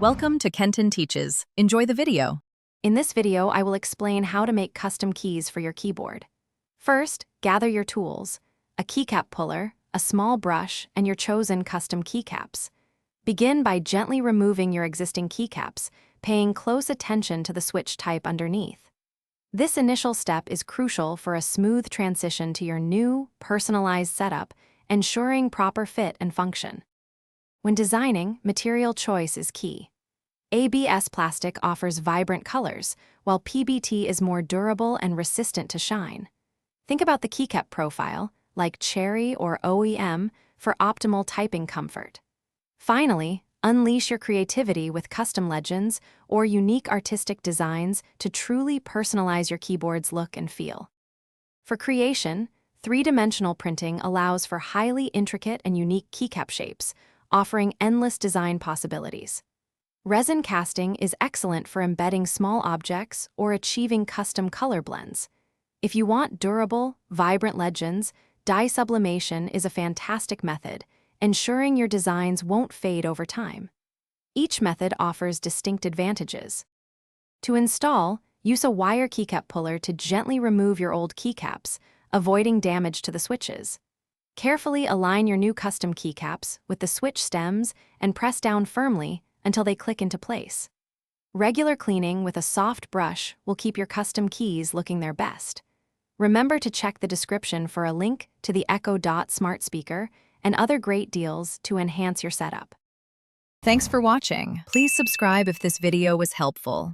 Welcome to Kenton Teaches. Enjoy the video. In this video, I will explain how to make custom keys for your keyboard. First, gather your tools, a keycap puller, a small brush, and your chosen custom keycaps. Begin by gently removing your existing keycaps, paying close attention to the switch type underneath. This initial step is crucial for a smooth transition to your new, personalized setup, ensuring proper fit and function. When designing, material choice is key. ABS plastic offers vibrant colors, while PBT is more durable and resistant to shine. Think about the keycap profile, like cherry or OEM, for optimal typing comfort. Finally, unleash your creativity with custom legends or unique artistic designs to truly personalize your keyboard's look and feel. For creation, three-dimensional printing allows for highly intricate and unique keycap shapes, offering endless design possibilities. Resin casting is excellent for embedding small objects or achieving custom color blends. If you want durable, vibrant legends, dye sublimation is a fantastic method, ensuring your designs won't fade over time. Each method offers distinct advantages. To install, use a wire keycap puller to gently remove your old keycaps, avoiding damage to the switches. Carefully align your new custom keycaps with the switch stems and press down firmly until they click into place. Regular cleaning with a soft brush will keep your custom keys looking their best. Remember to check the description for a link to the Echo Dot smart speaker and other great deals to enhance your setup. Thanks for watching. Please subscribe if this video was helpful.